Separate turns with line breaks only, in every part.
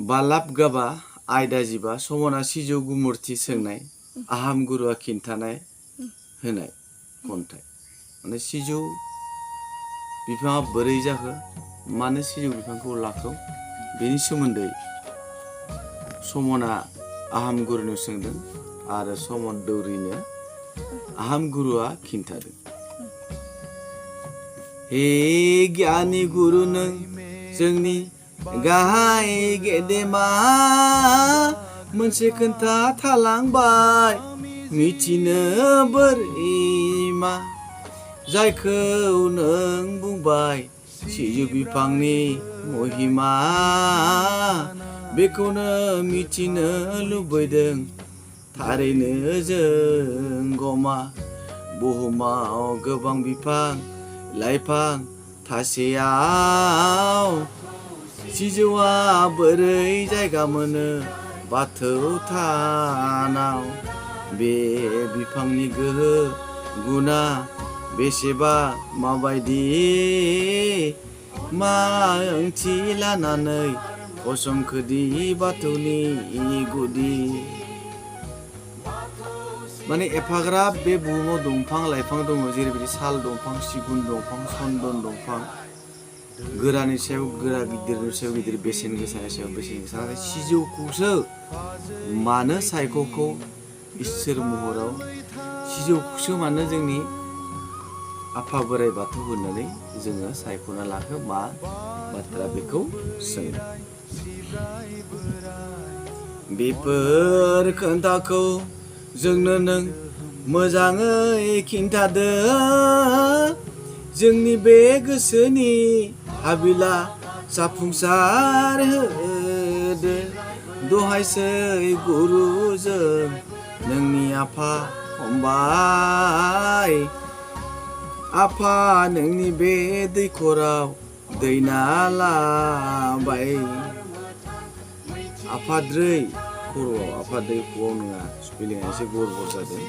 बालाब गाबा आयदा जिबा समना सिजौ गुमुरथि सोंनाय आहाम गुरुआ खिन्थानाय होनाय खन्थाइ माने सिजौ बिफाङा बोरै जाखो मानो सिजौ बिफांखौ लाखौ बेनि सोमोन्दै समना आहाम गुरुनो सोंदों आरो समन दौरिनो आहाम गुरुआ खिन्थादों। हे गियानि गुरु नों जोंनि गाहाय गेदेमा मोनसे खोन्था थालांबाय मिथिनो बोरैमा जायखौ नों बुंबाय सिजौ बिफांनि महिमा बेखौनो मिथिनो लुबैदों थारैनो जों गमा बुहुमाव गोबां बिफां लाइफां थासेयाव सिजौआ बोरै जायगा मोनो बाथौ थानाव बे बिफांनि गोहो गुना बेसेबा माबायदि मा ओंथि लानानै गसंखोदि बाथौनि गुदि माने एफाग्राब बे बुहुमाव दंफां लाइफां दङ जेरैबायदि साल दंफां सिगुन दंफां चन्दन दंफां गोरानि सायाव गोरा गिदिरनि सायाव गिदिर बेसेन गोसानि सायाव बेसेन गोसा नाथाय सिजौखौसो मानो सायख'खौ इसोर महराव सिजौखौसो मानो जोंनि आफा बोराइ बाथौ होननानै जोङो सायख'ना लाखो मा बाथ्रा बेखौ सोङो। बेफोर खोन्थाखौ जोंनो नों मोजाङै खिन्थादो जोंनि बे गोसोनि हाबिला जाफुंसार होदो दहायसै गुरुजों नोंनि आफा फंबाय आफा नोंनि बे दैखराव दै नालाबाय आफाद्रै खर'आव आफादै ख'आव नङा स्पेलिंआ एसे गरबर जादों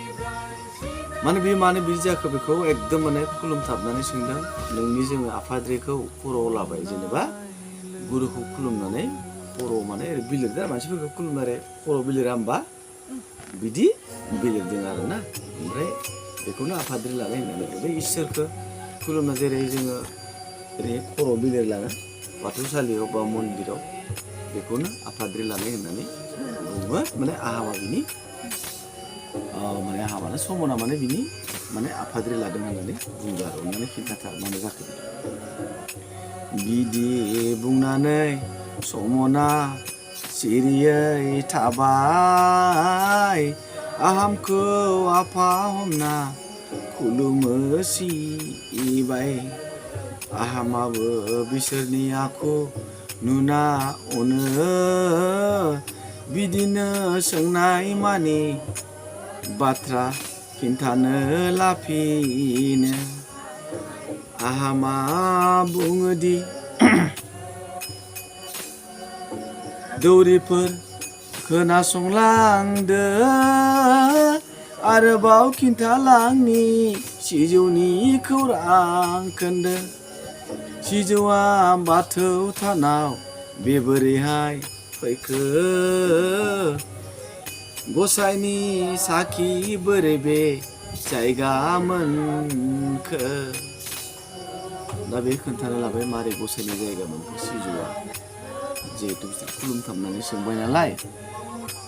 माने बे मानो बिदि जाखो बेखौ एकदम माने खुलुमथाबनानै सोंदों नोंनि जोङो आफाद्रैखौ खर'आव लाबाय जेनेबा गुरुखौ खुलुमनानै खर'आव माने बिलिरदों मानसिफोरखौ खुलुमनानै खर'आव बिलिरा होमबा बिदि बिलिरदों आरोना ओमफ्राय बेखौनो आफाद्रि लानाय होननानै बे इसोरखौ खुलुमना जेरै जोङो ओरैनो खर'आव बिलिरलाङो बाथौसालियाव बा मन्दिराव बेखौनो आफाद्रि लानाय होननानै बुङो माने आहामा बिनि माने आहामानो समना माने बिनि माने आफाद्रि लादों होननानै बुङो आरो अननानै खिन्थाथार मानो जाखो बिदि बुंनानै समना सिरियै थाबाय आहामखौ आफा हमना खुलुमो सिबाय आहामाबो बिसोरनि आखु नुना अनो बिदिनो सोंनाय मानि बाथ्रा खिन्थानो लाफिनो आहामा बुङोदि दौरिफोर खोनासंलांदो आरोबाव खिन्थालांनि सिजौनि खौरां खोन्दो सिजौआ बाथौ थानाव बे बोरैहाय फैखो गसाइनि साखि बोरै बे जायगा मोनखो दा बे खोन्थानो लाबाय मारै गसाइनि जायगा मोनखो सिजौआ जिहेतु बिसोर खुलुमथाबनानै सोंबाय नालाय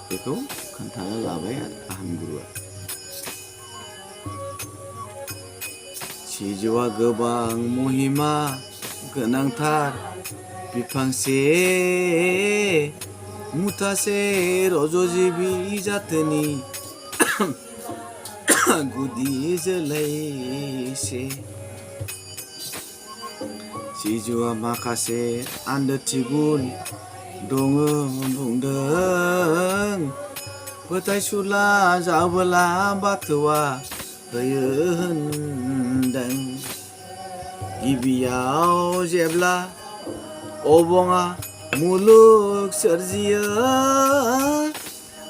बेखौ खोन्थानो लाबाय आरो आहाम गुरुआ सिजौआ गोबां महिमा गोनांथार बिफांसे मुथासे रज'जिबि जाथोनि गुदि जोलैसे सिजौआ माखासे आन्दोथि गुन दङ बुंदों फोथायसुला जाबोला बाथौआ होयो होनदों गिबियाव जेब्ला अबङा मुलुग सोरजियो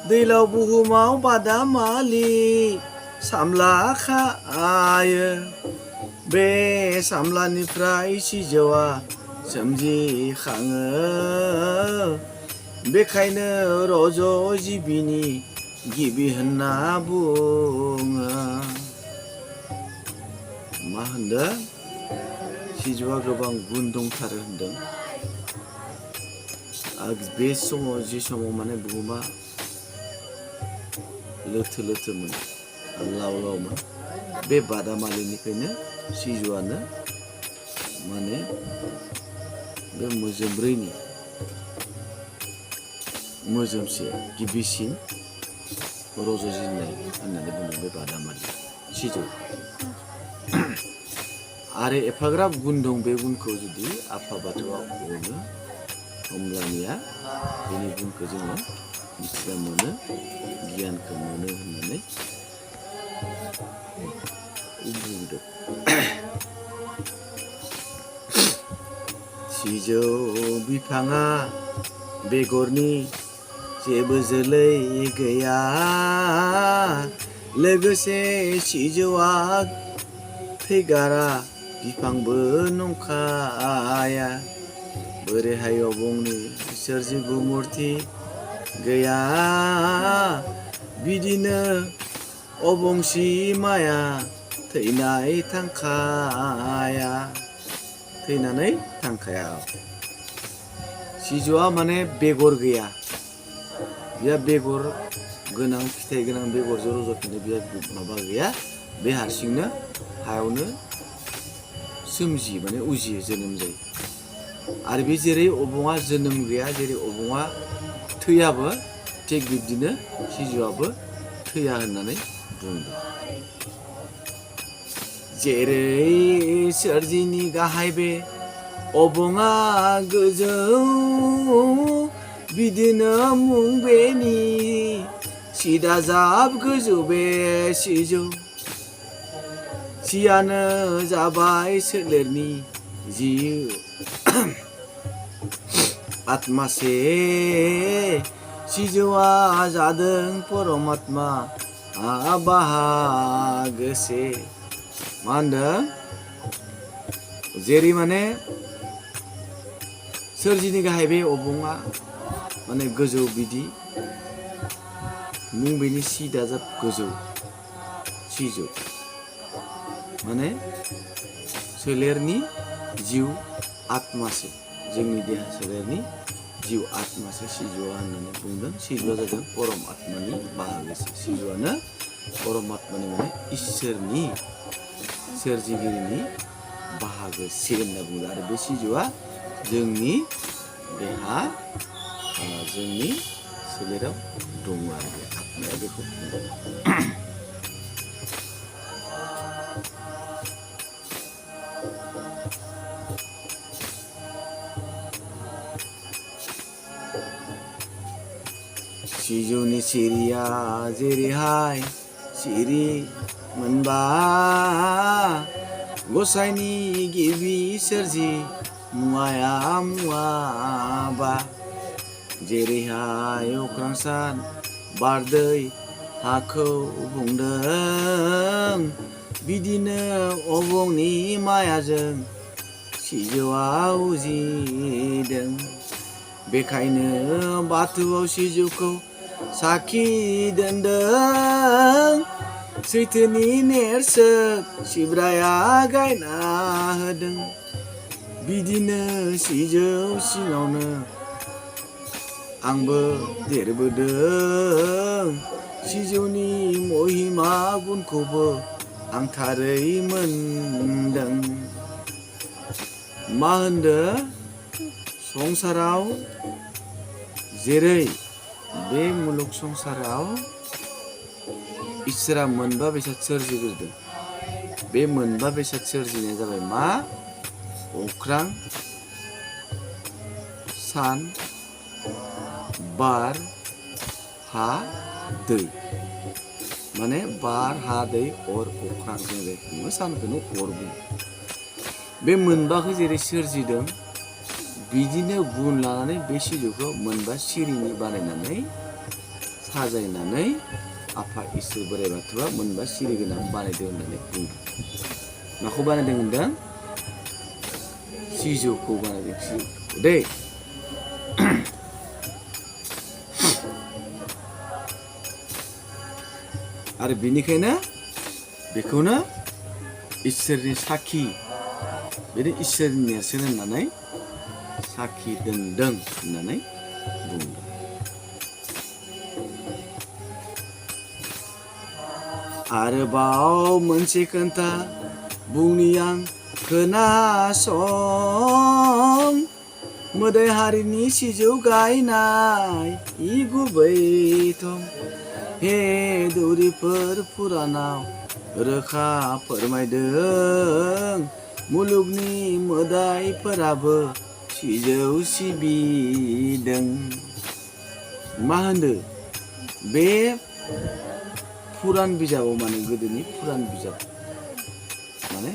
दैलाव बुहुमाव बादामालि सामला खायो बे सामलानिफ्राय सिजौआ सोमजिखाङो बेखायनो रज' जिबिनि गिबि होनना बुङो। मा होनदों? सिजौआ गोबां गुन दंथारो होनदों। बे समाव जि समाव माने बुहुमा लोथो लोथोमोन, लाव लावमोन, बे बादामालिनिफ्रायनो सिजौआनो माने बे मोजोमब्रैनि मोजोमसे गिबिसिन रज'जेननाय होननानै बुङो बे बादामालि सिजौ। आरो एफाग्राब गुन दं, बे गुनखौ जुदि आफा बाथौआ अनो होमब्लानिया बेनि गुनखौ जोङो मिथिना मोनो, गियानखौ मोनो होननानै बुंदों। सिजौ बिफाङा बेगरनि जेबो जोलै गैया, लोगोसे सिजौआ थैगारा बिफांबो नंखाया। बोरैहाय अबंनि सोरजिगु मुर्ति गैया, बिदिनो अबंसि माया थैनाय थांखाया, थैनानै थांखाया। सिजौआ माने बेगर गैया, बिहा बेगर गोनां, फिथाइ गोनां बेगरजों रज'फिननो बिहा माबा गैया, बे हारसिंनो हायावनो सोमजियो, माने उजियो, जोनोम जायो। आरो बे जेरै अबङा जोनोम गैया, जेरै अबङा थैयाबो, थिग बिब्दिनो सिजौआबो थैया होननानै बुंदों। जेरै सोरजिनि गाहाय बे अबङा गोजौ, बिदिनो मुं बेनि सिदा जाब गोजौ बे सिजौ। सियानो जाबाय सोलेरनि जिउ आत्मासे, सिजौआ जादों परमात्मा बाहागोसे। मा होनदों? जेरै माने सोरजिनि गाहाय बे अबङा माने गोजौ, बिदि मुं बेनि सिदा जाब गोजौ सिजौ, माने सोलेरनि जिउ आत्मासे, जोंनि देहा सोलेरनि जिउ आत्मासे सिजौआ होननानै बुंदों। सिजौआ जादों परम आत्मानि बाहागोसे। सिजौआनो परम आत्मानि माने इसोरनि, सोरजिगिरिनि बाहागोसे होनना बुङो। आरो बे सिजौआ जोंनि देहा, जोंनि सोलेराव दङ आरो बे आत्माया बेखौ बुङो। सिजौनि सिरिया जेरैहाय सिरि मोनबा, गसाइनि गिबि सोरजि मुवाया मुवाबा। जेरैहाय अख्रां सान बार दै हाखौ बुंदों, बिदिनो अबंनि मायाजों सिजौआ उजिदों। बेखायनो बाथौआव सिजौखौ साखि दोनदों, सैथोनि नेरसोन सिब्राया गायना होदों। बिदिनो सिजौ सिङावनो आंबो देरबोदों, सिजौनि महिमा गुनखौबो आं थारै मोनदों। मा होनदों? संसाराव जेरै बे मुलुग संसाराव इसोरा मोनबा बेसाद सोरजिग्रोदों। बे मोनबा बेसाद सोरजिनाया जाबाय मा? अख्रां, सान, बार, हा, दै। माने बार, हा, दै, अर, अख्रां, जों जायखौ बुङो सानखौनो अर बुङो। बे मोनबाखौ जेरै सोरजिदों, बिदिनो गुन लानानै बे सिजौखौ मोनबा सिरिनि बानायनानै साजायनानै आफा इसोर बोराइ बाथौआ मोनबा सिरि गोनां बानायदों होननानै बुंदों। माखौ बानायदों होनदों? सिजौखौ बानायदों, सिजौखौ दै। आरो बिनिखायनो बेखौनो इसोरनि साखि बेनो इसोरनि नेरसोन होननानै साखि दोनदों होननानै बुंदों। आरोबाव मोनसे खोथा बुंनि आं खोनासं, मोदाय हारिनि सिजौ गायनाय इ गुबै थं, हे दौरिफोर पुरानाव रोखा फोरमायदों, मुलुगनि मोदायफोराबो सिजौ सिबिदों। मा होनदो बे पुरान बिजाबाव, माने गोदोनि पुरान बिजाब, माने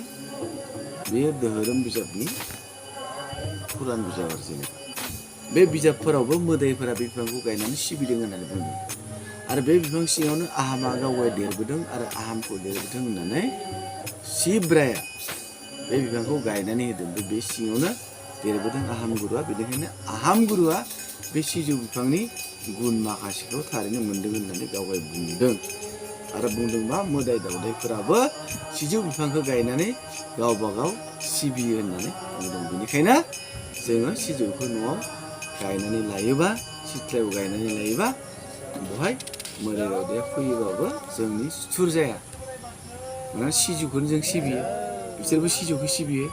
बेयो धोरोम बिजाबनि पुरान बिजाब आरो जेनेबा बे बिजाबफोरावबो मोदायफोरा बे बिफांखौ गायनानै सिबिदों होननानै बुंदों। आरो बे बिफां सिङावनो आहामा गावगाय देरबोदों आरो आहामखौ देरबोदों होननानै शिब्राया बे बिफांखौ गायनानै होदों। बे सिङावनो देरबोदों आहाम गुरुआ, बेनिखायनो आहाम गुरुआ बे सिजौ बिफांनि गुन माखासेखौ थारैनो मोनदों होननानै गावगाय बुंदों। आरो बुंदोंबा मोदाय दावदायफोराबो सिजौ बिफांखौ गायनानै गावबा गाव सिबियो होननानै बुंदों। बेनिखायनो जोङो सिजौखौ न'आव गायनानै लायोबा, सिथ्लायाव गायनानै लायोबा बेवहाय मोदाय दावदाया फैयोबाबो जोंनि सुथुर जाया। मानोना सिजौखौनो जों सिबियो, बिसोरबो सिजौखौ सिबियो,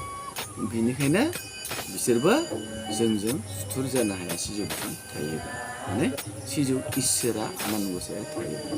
बेनिखायनो बिसोरबो जोंजों सुथुर जानो हाया सिजौ बिफां थायोबा, माने सिजौ इसोरा आनान गसाया थायोबा।